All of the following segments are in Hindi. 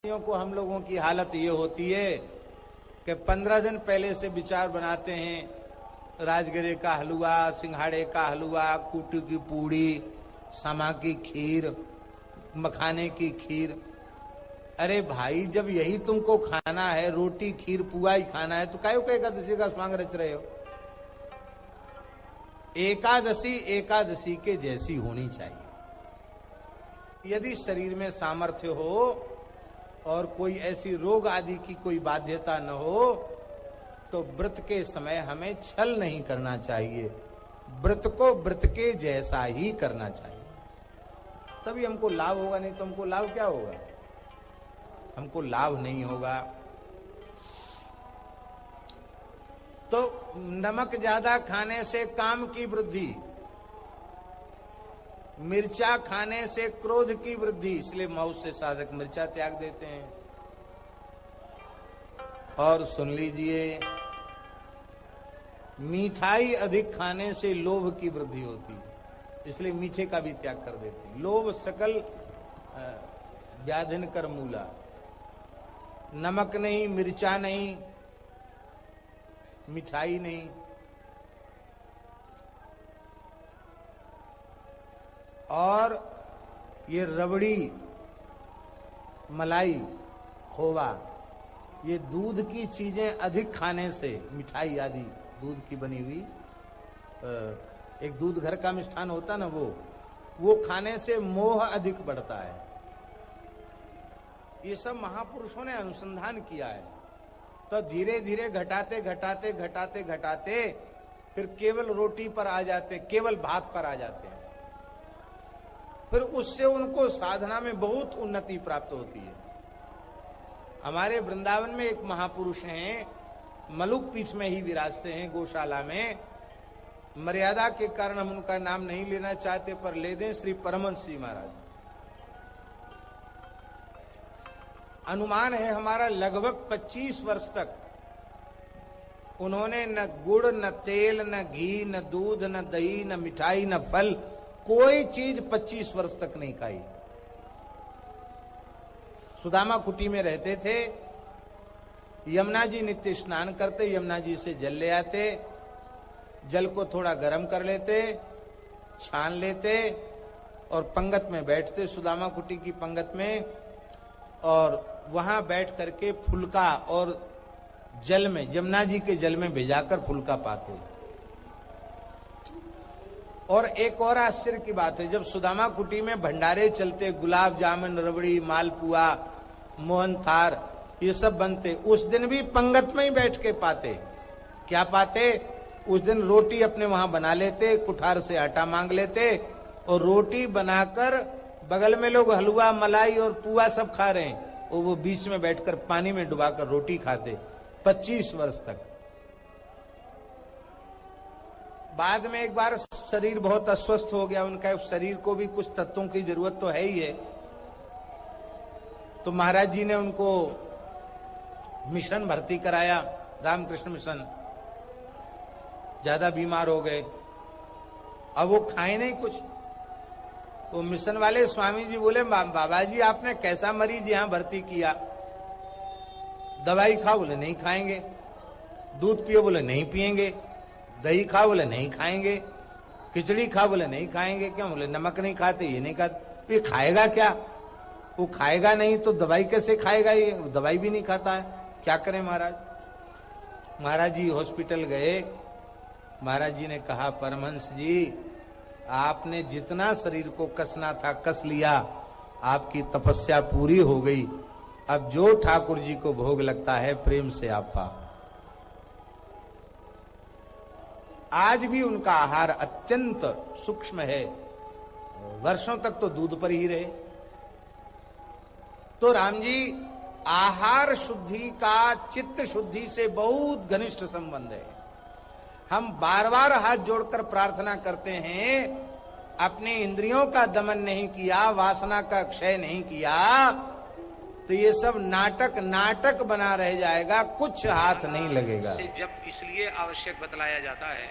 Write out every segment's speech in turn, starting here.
को हम लोगों की हालत ये होती है कि 15 दिन पहले से विचार बनाते हैं। राजगिरे का हलवा, सिंघाड़े का हलवा, कूटू की पूड़ी, समा की खीर, मखाने की खीर। अरे भाई, जब यही तुमको खाना है, रोटी खीर पुआ ही खाना है, तो काहे को एकादशी का स्वांग रच रहे हो? एकादशी एकादशी के जैसी होनी चाहिए। यदि शरीर में सामर्थ्य हो और कोई ऐसी रोग आदि की कोई बाध्यता न हो, तो व्रत के समय हमें छल नहीं करना चाहिए। व्रत को व्रत के जैसा ही करना चाहिए, तभी हमको लाभ होगा। नहीं तो हमको लाभ क्या होगा? हमको लाभ नहीं होगा। तो नमक ज्यादा खाने से काम की वृद्धि, मिर्चा खाने से क्रोध की वृद्धि, इसलिए मौत से साधक मिर्चा त्याग देते हैं। और सुन लीजिए, मिठाई अधिक खाने से लोभ की वृद्धि होती है, इसलिए मीठे का भी त्याग कर देते हैं। लोभ सकल व्याधिन कर मूला। नमक नहीं, मिर्चा नहीं, मिठाई नहीं। और ये रबड़ी, मलाई, खोवा, ये दूध की चीजें अधिक खाने से, मिठाई आदि दूध की बनी हुई, एक दूध घर का मिष्ठान होता ना, वो खाने से मोह अधिक बढ़ता है। ये सब महापुरुषों ने अनुसंधान किया है। तो धीरे धीरे घटाते घटाते घटाते घटाते फिर केवल रोटी पर आ जाते, केवल भात पर आ जाते हैं। फिर उससे उनको साधना में बहुत उन्नति प्राप्त होती है। हमारे वृंदावन में एक महापुरुष हैं, मलुक पीठ में ही विराजते हैं, गौशाला में। मर्यादा के कारण हम उनका नाम नहीं लेना चाहते, पर ले दें, श्री परमहंस जी महाराज। अनुमान है हमारा लगभग 25 वर्ष तक उन्होंने न गुड़, न तेल, न घी, न दूध, न दही, न मिठाई, न फल, कोई चीज 25 वर्ष तक नहीं खाई। सुदामा कुटी में रहते थे। यमुना जी नित्य स्नान करते, यमुना जी से जल ले आते, जल को थोड़ा गर्म कर लेते, छान लेते और पंगत में बैठते, सुदामा कुटी की पंगत में, और वहां बैठ करके फुलका और जल में, यमुना जी के जल में भिजाकर फुलका पाते। और एक और आश्चर्य की बात है, जब सुदामा कुटी में भंडारे चलते, गुलाब जामुन, रबड़ी, मालपुआ, मोहन थार, ये सब बनते, उस दिन भी पंगत में ही बैठ के पाते। क्या पाते? उस दिन रोटी अपने वहां बना लेते, कुठार से आटा मांग लेते और रोटी बनाकर बगल में लोग हलवा, मलाई और पुआ सब खा रहे हैं, और वो बीच में बैठकर पानी में डुबाकर रोटी खाते 25 वर्ष तक। बाद में एक बार शरीर बहुत अस्वस्थ हो गया उनका, उस शरीर को भी कुछ तत्वों की जरूरत तो है ही है। तो महाराज जी ने उनको मिशन भर्ती कराया, रामकृष्ण मिशन। ज्यादा बीमार हो गए, अब वो खाए नहीं कुछ। वो मिशन वाले स्वामी जी बोले, बाबा जी आपने कैसा मरीज यहां भर्ती किया? दवाई खाओ, बोले नहीं खाएंगे। दूध पियो, बोले नहीं पिएंगे। दही खाओ, बोले नहीं खाएंगे। खिचड़ी खाओ, बोले नहीं खाएंगे। क्यों? बोले नमक नहीं खाते, ये नहीं खाते। ये खाएगा क्या? वो खाएगा नहीं तो दवाई कैसे खाएगा? ये दवाई भी नहीं खाता है, क्या करें महाराज? महाराज जी हॉस्पिटल गए। महाराज जी ने कहा, परमहंस जी आपने जितना शरीर को कसना था कस लिया, आपकी तपस्या पूरी हो गई। अब जो ठाकुर जी को भोग लगता है प्रेम से आप पाओ। आज भी उनका आहार अत्यंत सूक्ष्म है, वर्षों तक तो दूध पर ही रहे। तो राम जी, आहार शुद्धि का चित्त शुद्धि से बहुत घनिष्ठ संबंध है। हम बार बार हाथ जोड़कर प्रार्थना करते हैं, अपने इंद्रियों का दमन नहीं किया, वासना का क्षय नहीं किया, तो ये सब नाटक बना रह जाएगा, कुछ हाथ नहीं लगेगा। से जब इसलिए आवश्यक बतलाया जाता है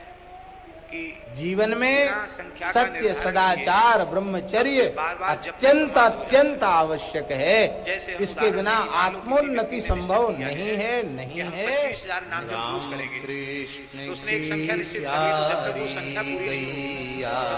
कि जीवन में बिना संख्या का सत्य, निर्धारण सदाचार, ब्रह्मचर्य बार-बार जप अत्यंत करना हो अत्यंत आवश्यक है। जैसे हम इसके बिना उदाहरण मान लो किसी आत्मोन्नति व्यक्ति ने संभव निश्चित नहीं किया है, कि नहीं हम है। 25,000 नाम जप रोज करेंगे, तो उसने एक संख्या निश्चित कर ली, तो जब तक वो संख्या पूरी नहीं होगी